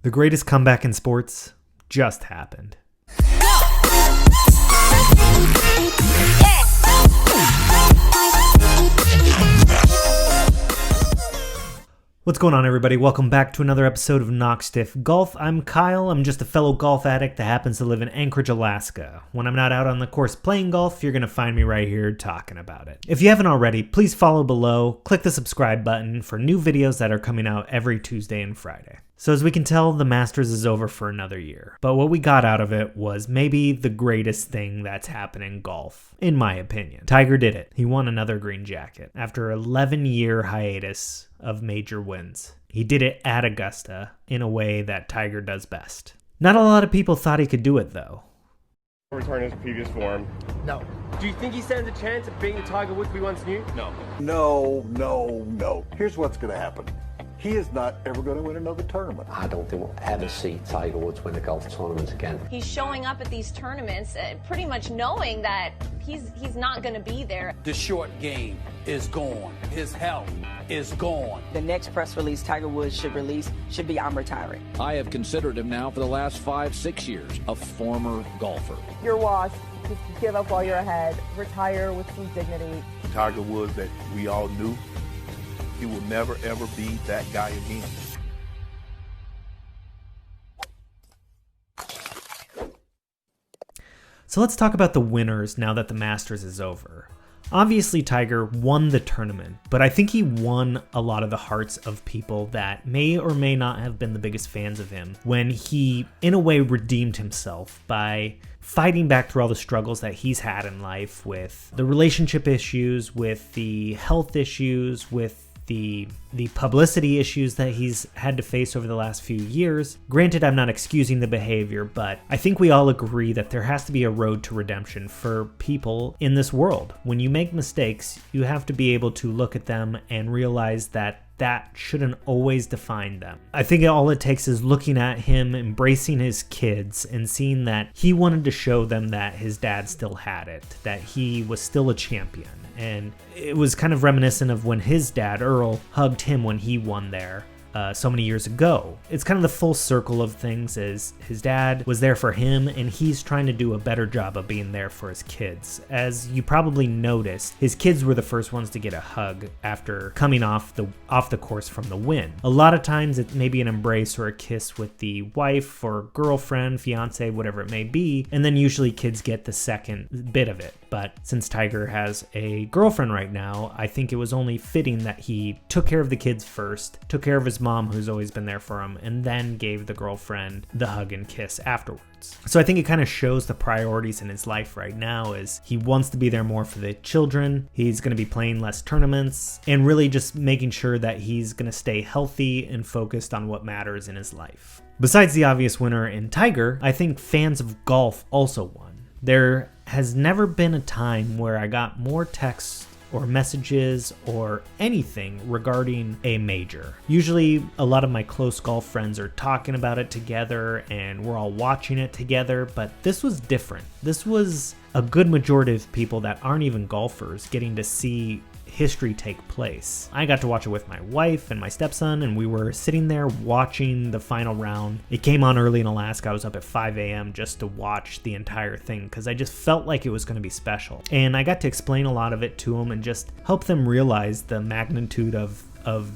The greatest comeback in sports just happened. What's going on, everybody? Welcome back to another episode of Knock Stiff Golf. I'm Kyle. I'm just a fellow golf addict that happens to live in Anchorage, Alaska. When I'm not out on the course playing golf, you're going to find me right here talking about it. If you haven't already, please follow below, click the subscribe button for new videos that are coming out every Tuesday and Friday. So as we can tell, the Masters is over for another year. But what we got out of it was maybe the greatest thing that's happened in golf, in my opinion. Tiger did it. He won another green jacket after an 11-year hiatus of major wins. He did it at Augusta in a way that Tiger does best. Not a lot of people thought he could do it, though. Return his previous form. No. Do you think he stands a chance of being the Tiger Woods we once knew? No. No. Here's what's going to happen. He is not ever going to win another tournament. I don't think we'll ever see Tiger Woods win a golf tournament again. He's showing up at these tournaments pretty much knowing that he's not going to be there. The short game is gone. His health is gone. The next press release Tiger Woods should release should be, "I'm retiring." I have considered him now for the last 5-6 years a former golfer. You're washed. Just give up while you're ahead. Retire with some dignity. Tiger Woods that we all knew, he will never ever be that guy again. So let's talk about the winners now that the Masters is over. Obviously, Tiger won the tournament, but I think he won a lot of the hearts of people that may or may not have been the biggest fans of him when he, in a way, redeemed himself by fighting back through all the struggles that he's had in life with the relationship issues, with the health issues, with the publicity issues that he's had to face over the last few years. Granted, I'm not excusing the behavior, but I think we all agree that there has to be a road to redemption for people in this world. When you make mistakes, you have to be able to look at them and realize that that shouldn't always define them. I think all it takes is looking at him, embracing his kids, and seeing that he wanted to show them that his dad still had it, that he was still a champion. And it was kind of reminiscent of when his dad, Earl, hugged him when he won there so many years ago. It's kind of the full circle of things, is his dad was there for him and he's trying to do a better job of being there for his kids. As you probably noticed, his kids were the first ones to get a hug after coming off the course from the win. A lot of times it may be an embrace or a kiss with the wife or girlfriend, fiance, whatever it may be, and then usually kids get the second bit of it. But since Tiger has a girlfriend right now, I think it was only fitting that he took care of the kids first, took care of his mom, who's always been there for him, and then gave the girlfriend the hug and kiss afterwards. So I think it kind of shows the priorities in his life right now is he wants to be there more for the children, he's going to be playing less tournaments, and really just making sure that he's going to stay healthy and focused on what matters in his life. Besides the obvious winner in Tiger, I think fans of golf also won. There has never been a time where I got more texts or messages or anything regarding a major. Usually a lot of my close golf friends are talking about it together and we're all watching it together, but this was different. This was a good majority of people that aren't even golfers getting to see history take place. I got to watch it with my wife and my stepson, and we were sitting there watching the final round. It came on early in Alaska. I was up at 5 a.m. just to watch the entire thing because I just felt like it was going to be special. And I got to explain a lot of it to them and just help them realize the magnitude of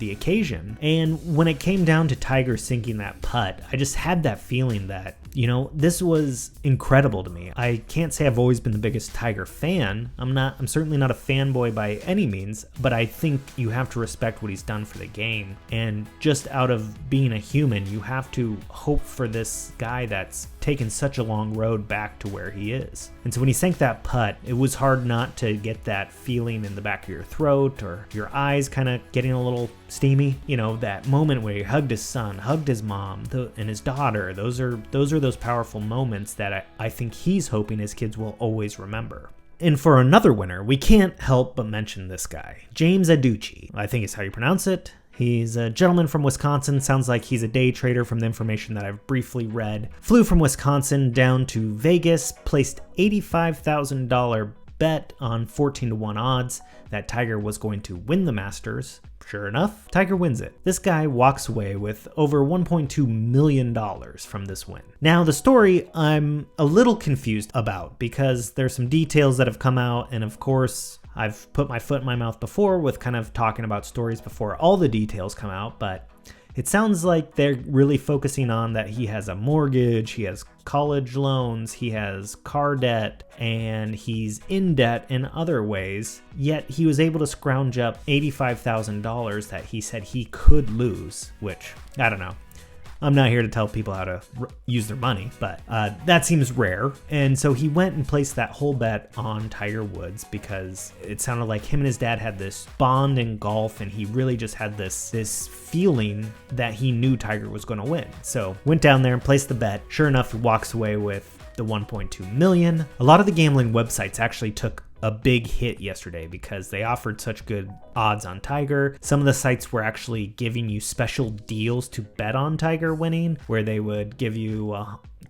the occasion. And when it came down to Tiger sinking that putt, I just had that feeling that, you know, this was incredible to me. I can't say I've always been the biggest Tiger fan. I'm certainly not a fanboy by any means, but I think you have to respect what he's done for the game. And just out of being a human, you have to hope for this guy that's taken such a long road back to where he is. And so when he sank that putt, it was hard not to get that feeling in the back of your throat or your eyes kind of getting a little steamy. You know, that moment where he hugged his son, hugged his mom, and his daughter. Those are those powerful moments that I think he's hoping his kids will always remember. And for another winner, we can't help but mention this guy, James Aducci. I think is how you pronounce it. He's a gentleman from Wisconsin. Sounds like he's a day trader from the information that I've briefly read. Flew from Wisconsin down to Vegas, placed $85,000 bet on 14-1 odds that Tiger was going to win the Masters. Sure enough, Tiger wins it. This guy walks away with over $1.2 million from this win. Now, the story I'm a little confused about because there's some details that have come out, and of course, I've put my foot in my mouth before with kind of talking about stories before all the details come out, but it sounds like they're really focusing on that he has a mortgage, he has college loans, he has car debt, and he's in debt in other ways. Yet he was able to scrounge up $85,000 that he said he could lose, which, I don't know. I'm not here to tell people how to use their money, but that seems rare. And so he went and placed that whole bet on Tiger Woods because it sounded like him and his dad had this bond in golf, and he really just had this feeling that he knew Tiger was going to win. So went down there and placed the bet. Sure enough, he walks away with the $1.2 million. A lot of the gambling websites actually took a big hit yesterday because they offered such good odds on Tiger. Some of the sites were actually giving you special deals to bet on Tiger winning, where they would give you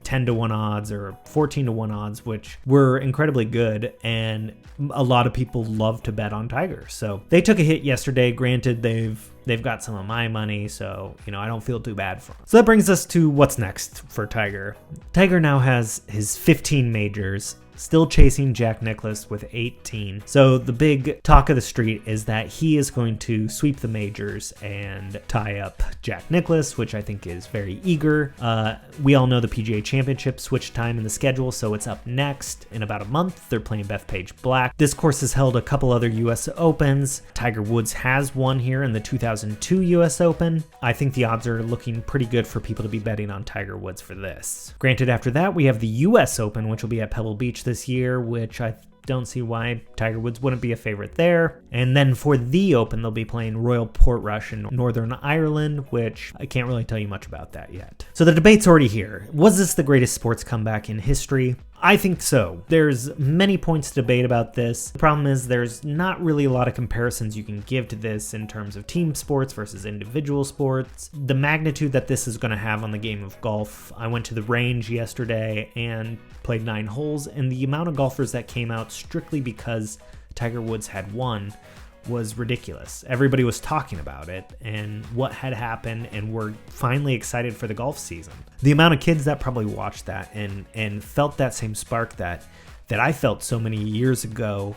10-1 odds or 14-1 odds, which were incredibly good, and a lot of people love to bet on Tiger. So they took a hit yesterday. Granted, they've got some of my money, so I don't feel too bad for them. So that brings us to what's next for Tiger. Tiger now has his 15 majors, still chasing Jack Nicklaus with 18. So the big talk of the street is that he is going to sweep the majors and tie up Jack Nicklaus, which I think is very eager. We all know the PGA Championship switched time in the schedule, so it's up next in about a month. They're playing Bethpage Black. This course has held a couple other US Opens. Tiger Woods has won here in the 2002 US Open. I think the odds are looking pretty good for people to be betting on Tiger Woods for this. Granted, after that, we have the US Open, which will be at Pebble Beach this year, which I don't see why Tiger Woods wouldn't be a favorite there. And then for the Open, they'll be playing Royal Portrush in Northern Ireland, which I can't really tell you much about that yet. So the debate's already here. Was this the greatest sports comeback in history? I think so. There's many points to debate about this. The problem is there's not really a lot of comparisons you can give to this in terms of team sports versus individual sports. The magnitude that this is going to have on the game of golf. I went to the range yesterday and played 9 holes, and the amount of golfers that came out strictly because Tiger Woods had won was ridiculous. Everybody was talking about it and what had happened, and were finally excited for the golf season. The amount of kids that probably watched that and felt that same spark that I felt so many years ago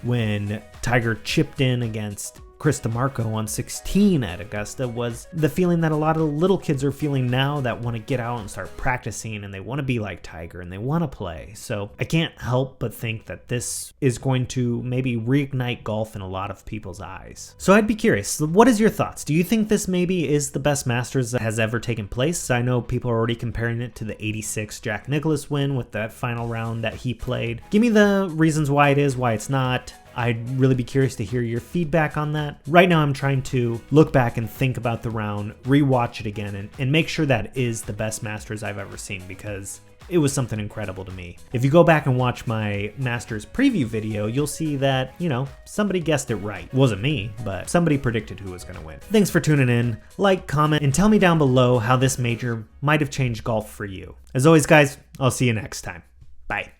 when Tiger chipped in against Chris DeMarco on 16 at Augusta was the feeling that a lot of the little kids are feeling now that want to get out and start practicing, and they want to be like Tiger and they want to play. So I can't help but think that this is going to maybe reignite golf in a lot of people's eyes. So I'd be curious, what is your thoughts? Do you think this maybe is the best Masters that has ever taken place? I know people are already comparing it to the 86 Jack Nicklaus win with that final round that he played. Give me the reasons why it is, why it's not. I'd really be curious to hear your feedback on that. Right now I'm trying to look back and think about the round, rewatch it again, and make sure that is the best Masters I've ever seen, because it was something incredible to me. If you go back and watch my Masters preview video, you'll see that, somebody guessed it right. It wasn't me, but somebody predicted who was going to win. Thanks for tuning in. Like, comment, and tell me down below how this major might have changed golf for you. As always, guys, I'll see you next time. Bye.